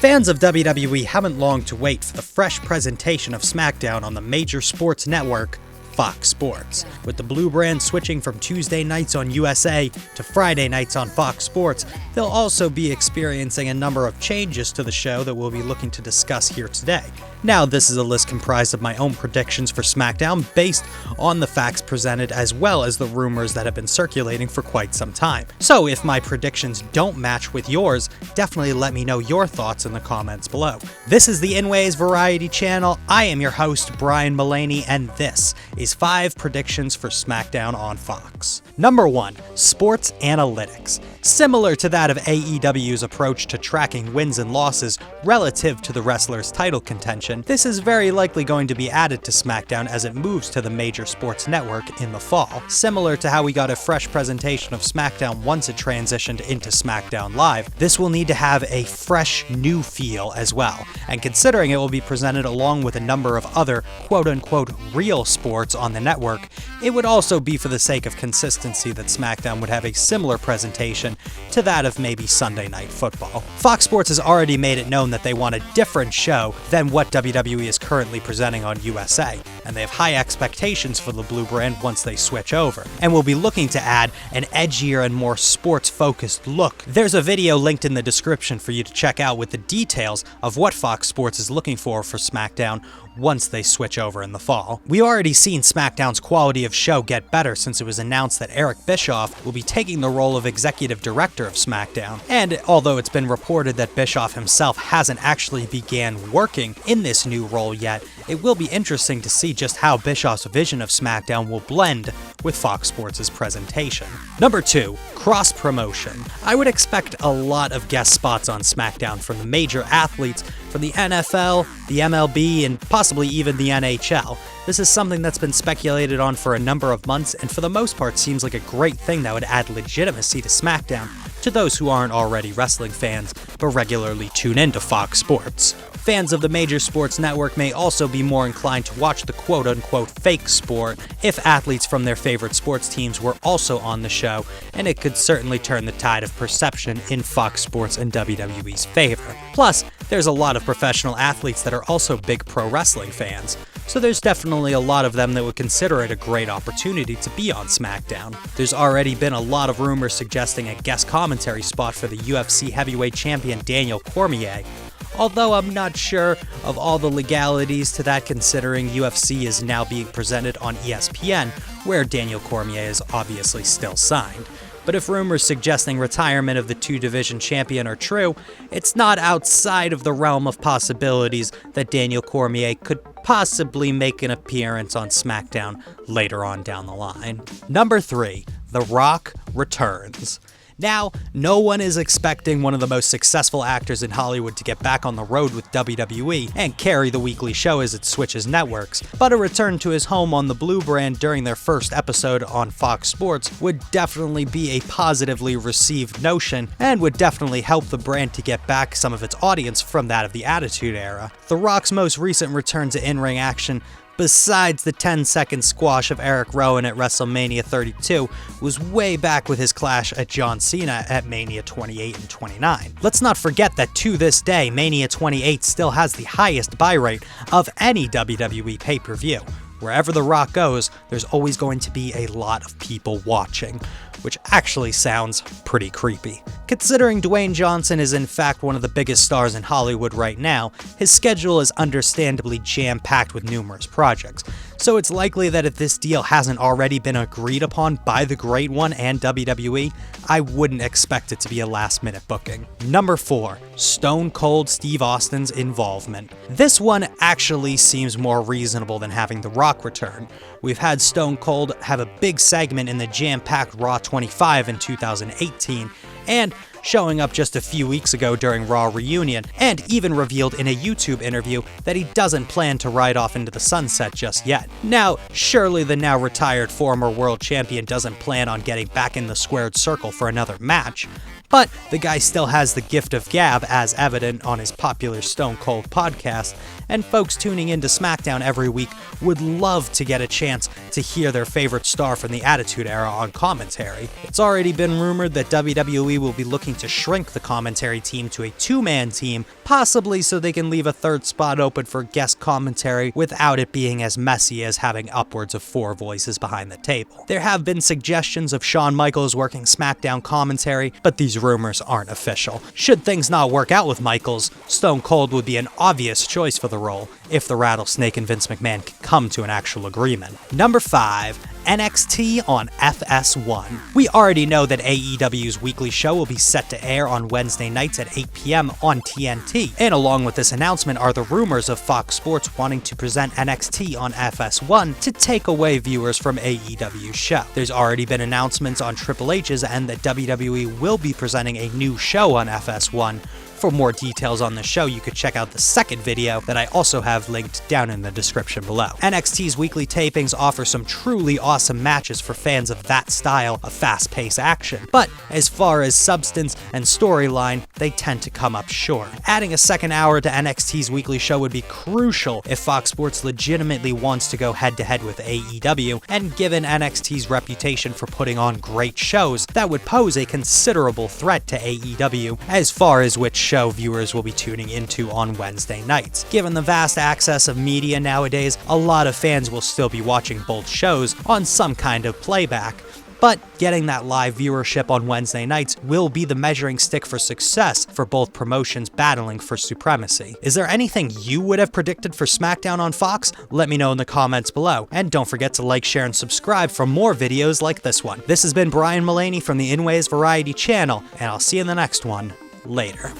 Fans of WWE haven't long to wait for the fresh presentation of Smackdown on the major sports network, Fox Sports. With the blue brand switching from Tuesday nights on USA to Friday nights on Fox Sports, they'll also be experiencing a number of changes to the show that we'll be looking to discuss here today. Now, this is a list comprised of my own predictions for SmackDown based on the facts presented as well as the rumors that have been circulating for quite some time. So if my predictions don't match with yours, definitely let me know your thoughts in the comments below. This is the Inways Variety Channel. I am your host, Brian Mullaney, and this is 5 predictions for SmackDown on Fox. Number 1. Sports Analytics. Similar to that of AEW's approach to tracking wins and losses relative to the wrestler's title contention, this is very likely going to be added to SmackDown as it moves to the major sports network in the fall. Similar to how we got a fresh presentation of SmackDown once it transitioned into SmackDown Live, this will need to have a fresh new feel as well. And considering it will be presented along with a number of other quote-unquote real sports on the network, it would also be for the sake of consistency that SmackDown would have a similar presentation to that of maybe Sunday Night Football. Fox Sports has already made it known that they want a different show than what WWE is currently presenting on USA, and they have high expectations for the blue brand once they switch over, and will be looking to add an edgier and more sports-focused look. There's a video linked in the description for you to check out with the details of what Fox Sports is looking for SmackDown once they switch over in the fall. We've already seen SmackDown's quality of show get better since it was announced that Eric Bischoff will be taking the role of executive director of SmackDown, and although it's been reported that Bischoff himself hasn't actually began working in this new role yet, it will be interesting to see just how Bischoff's vision of SmackDown will blend with Fox Sports' presentation. Number 2. Cross-promotion. I would expect a lot of guest spots on SmackDown from the major athletes from the NFL, the MLB, and possibly even the NHL. This is something that's been speculated on for a number of months, and for the most part seems like a great thing that would add legitimacy to SmackDown to those who aren't already wrestling fans but regularly tune into Fox Sports. Fans of the major sports network may also be more inclined to watch the quote-unquote fake sport if athletes from their favorite sports teams were also on the show, and it could certainly turn the tide of perception in Fox Sports and WWE's favor. Plus, there's a lot of professional athletes that are also big pro wrestling fans, so there's definitely a lot of them that would consider it a great opportunity to be on SmackDown. There's already been a lot of rumors suggesting a guest commentary spot for the UFC heavyweight champion Daniel Cormier, although I'm not sure of all the legalities to that considering UFC is now being presented on ESPN, where Daniel Cormier is obviously still signed. But if rumors suggesting retirement of the two-division champion are true, it's not outside of the realm of possibilities that Daniel Cormier could possibly make an appearance on SmackDown later on down the line. Number 3. The Rock returns. Now, no one is expecting one of the most successful actors in Hollywood to get back on the road with WWE and carry the weekly show as it switches networks, but a return to his home on the blue brand during their first episode on Fox Sports would definitely be a positively received notion and would definitely help the brand to get back some of its audience from that of the Attitude Era. The Rock's most recent return to in-ring action, besides the 10-second squash of Eric Rowan at WrestleMania 32, was way back with his clash at John Cena at Mania 28 and 29. Let's not forget that to this day, Mania 28 still has the highest buy rate of any WWE pay-per-view. Wherever The Rock goes, there's always going to be a lot of people watching, which actually sounds pretty creepy. Considering Dwayne Johnson is in fact one of the biggest stars in Hollywood right now, his schedule is understandably jam-packed with numerous projects, so it's likely that if this deal hasn't already been agreed upon by the Great One and WWE, I wouldn't expect it to be a last-minute booking. Number 4. Stone Cold Steve Austin's involvement. This one actually seems more reasonable than having The Rock return. We've had Stone Cold have a big segment in the jam-packed Raw 25 in 2018, and showing up just a few weeks ago during Raw Reunion, and even revealed in a YouTube interview that he doesn't plan to ride off into the sunset just yet. Now, surely the now retired former world champion doesn't plan on getting back in the squared circle for another match, But the guy still has the gift of gab, as evident on his popular Stone Cold podcast, and folks tuning into Smackdown every week would love to get a chance to hear their favorite star from the Attitude Era on commentary. It's already been rumored that WWE will be looking to shrink the commentary team to a two-man team, possibly so they can leave a third spot open for guest commentary without it being as messy as having upwards of 4 voices behind the table. There have been suggestions of Shawn Michaels working Smackdown commentary, but these rumors aren't official. Should things not work out with Michaels, Stone Cold would be an obvious choice for the role if the Rattlesnake and Vince McMahon can come to an actual agreement. Number 5. NXT on FS1. We already know that AEW's weekly show will be set to air on Wednesday nights at 8 p.m. on TNT. And along with this announcement are the rumors of Fox Sports wanting to present NXT on FS1 to take away viewers from AEW's show. There's already been announcements on Triple H's and that WWE will be presenting a new show on FS1. For more details on the show, you could check out the second video that I also have linked down in the description below. NXT's weekly tapings offer some truly awesome matches for fans of that style of fast-paced action, but as far as substance and storyline, they tend to come up short. Adding a second hour to NXT's weekly show would be crucial if Fox Sports legitimately wants to go head-to-head with AEW, and given NXT's reputation for putting on great shows, that would pose a considerable threat to AEW as far as which show viewers will be tuning into on Wednesday nights. Given the vast access of media nowadays, a lot of fans will still be watching both shows on some kind of playback. But getting that live viewership on Wednesday nights will be the measuring stick for success for both promotions battling for supremacy. Is there anything you would have predicted for SmackDown on Fox? Let me know in the comments below. And don't forget to like, share, and subscribe for more videos like this one. This has been Brian Mullaney from the Inways Variety channel, and I'll see you in the next one. Later.